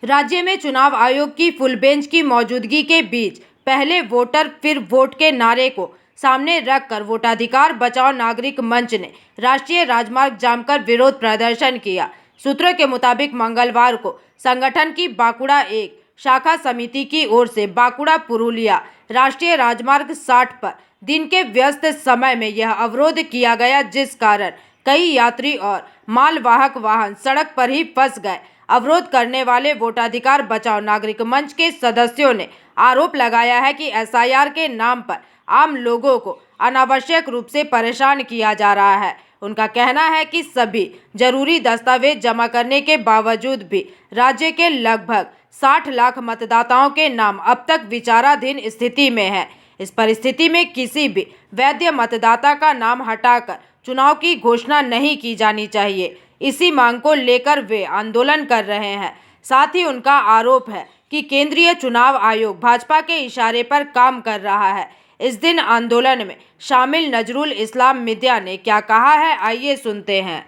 राज्य में चुनाव आयोग की फुल बेंच की मौजूदगी के बीच पहले वोटर फिर वोट के नारे को सामने रखकर वोटाधिकार बचाओ नागरिक मंच ने राष्ट्रीय राजमार्ग जाम कर विरोध प्रदर्शन किया। सूत्रों के मुताबिक मंगलवार को संगठन की बांकुड़ा एक शाखा समिति की ओर से बांकुड़ा पुरुलिया राष्ट्रीय राजमार्ग 60 पर दिन के व्यस्त समय में यह अवरोध किया गया, जिस कारण कई यात्री और मालवाहक वाहन सड़क पर ही फंस गए। अवरोध करने वाले वोटाधिकार बचाओ नागरिक मंच के सदस्यों ने आरोप लगाया है कि एसआईआर के नाम पर आम लोगों को अनावश्यक रूप से परेशान किया जा रहा है। उनका कहना है कि सभी जरूरी दस्तावेज जमा करने के बावजूद भी राज्य के लगभग 60 लाख मतदाताओं के नाम अब तक विचाराधीन स्थिति में है। इस परिस्थिति में किसी भी वैध मतदाता का नाम हटाकर चुनाव की घोषणा नहीं की जानी चाहिए। इसी मांग को लेकर वे आंदोलन कर रहे हैं। साथ ही उनका आरोप है कि केंद्रीय चुनाव आयोग भाजपा के इशारे पर काम कर रहा है। इस दिन आंदोलन में शामिल नजरुल इस्लाम मिद्या ने क्या कहा है, आइए सुनते हैं।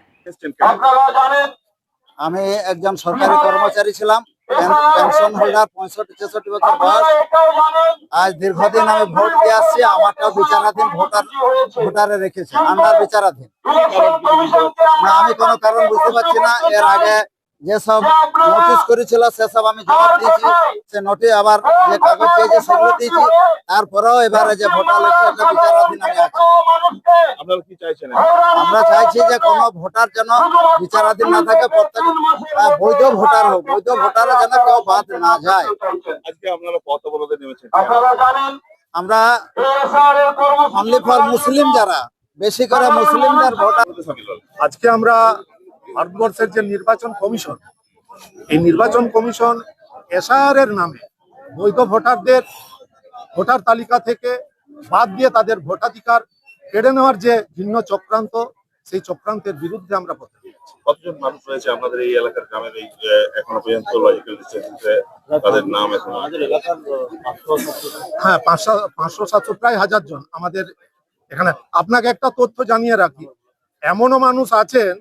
আমি একজন সরকারি কর্মচারী ছিলাম, পেনশন হোল্ডার, 65-66 বছর বয়স। আজ দীর্ঘদিন আমি ভোট দিয়ে আসছি, আমারটাও বিচারাধীন ভোটারে রেখেছে, আন্ডার বিচারাধীন। না, আমি কোনো কারণ বুঝতে পারছি না। এর আগে যেসব নোটিশ করেছিল সেসব আমি জবাব দিয়েছি, সে নোটিশ আবার যে কাগজ পেয়েছে সেগুলো দিয়েছি। তারপরেও এবারে যে ভোটার লিস্টে বিচারাধীন আমি আছি। আপনারা কি চাইছেন? আমরা চাইছি যে কোনো ভোটার যেন বিচারাধীন না থাকে, প্রত্যেক বৈধ ভোটার হোক, বৈধ ভোটারে যেন কেউ বাদ না যায়। আজকে আপনারা পথ অবরোধে নেমেছেন, আমরা অনলি ফর মুসলিম, যারা বেশি করে মুসলিমদের ভোটার। আজকে আমরা ভারতবর্ষের যে নির্বাচন কমিশন, এই নির্বাচন কমিশন এসআইআর এর নামে বৈধ ভোটারদের ভোটার তালিকা থেকে বাদ দিয়ে তাদের ভোটাধিকার কেড়ে নেওয়ার যে ভিন্ন চক্রান্ত, সেই চক্রান্তের বিরুদ্ধে আমরা পথে নেমেছি। কতজন মানুষ রয়েছে আপনাদের এই এলাকার গ্রামের এই এখনো পর্যন্ত লজিক্যাল ডিস্টেন্সে তাদের নাম এখন? হ্যাঁ, 500-700 প্রায় 1000 জন আমাদের এখানে। আপনাকে একটা তথ্য জানিয়ে রাখি, এমনও মানুষ আছেন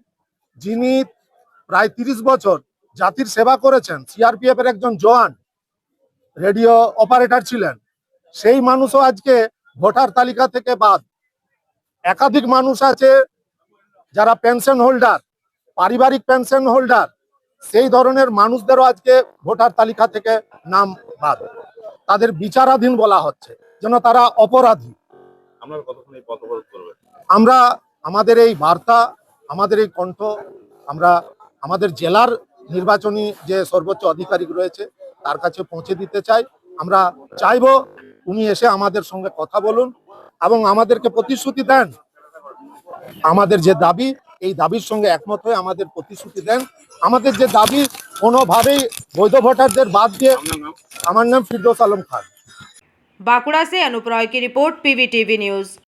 যিনি প্রায় 30 বছর জাতির সেবা করেছেন, সিআরপিএফ এর একজন জওয়ান, রেডিও অপারেটর ছিলেন, সেই মানুষও আজকে ভোটার তালিকা থেকে বাদ। একাধিক মানুষ আছে যারা পেনশন হোল্ডার, পারিবারিক পেনশন হোল্ডার, সেই ধরনের মানুষদেরও আজকে ভোটার তালিকা থেকে নাম বাদ। তাদের বিচারাধীন বলা হচ্ছে, যেন তারা অপরাধী। আপনারা কতক্ষণ এই পথ অবরোধ করবেন? আমরা আমাদের এই বার্তা, আমাদের এই কণ্ঠ আমরা আমাদের জেলার নির্বাচনী যে সর্বোচ্চ আধিকারিক রয়েছে তার কাছে পৌঁছে দিতে চাই। আমরা চাইবো উনি এসে আমাদের সঙ্গে কথা বলুন এবং আমাদেরকে প্রতিশ্রুতি দেন, আমাদের যে দাবি, এই দাবির সঙ্গে একমত হয়ে আমাদের প্রতিশ্রুতি দেন। আমাদের যে দাবি কোনোভাবেই বৈধ ভোটারদের বাদ দিয়ে। আমার নাম ফিরদৌস আলম খান। बांकुड़ा से अनूप रॉय की रिपोर्ट, पीवीटीवी न्यूज।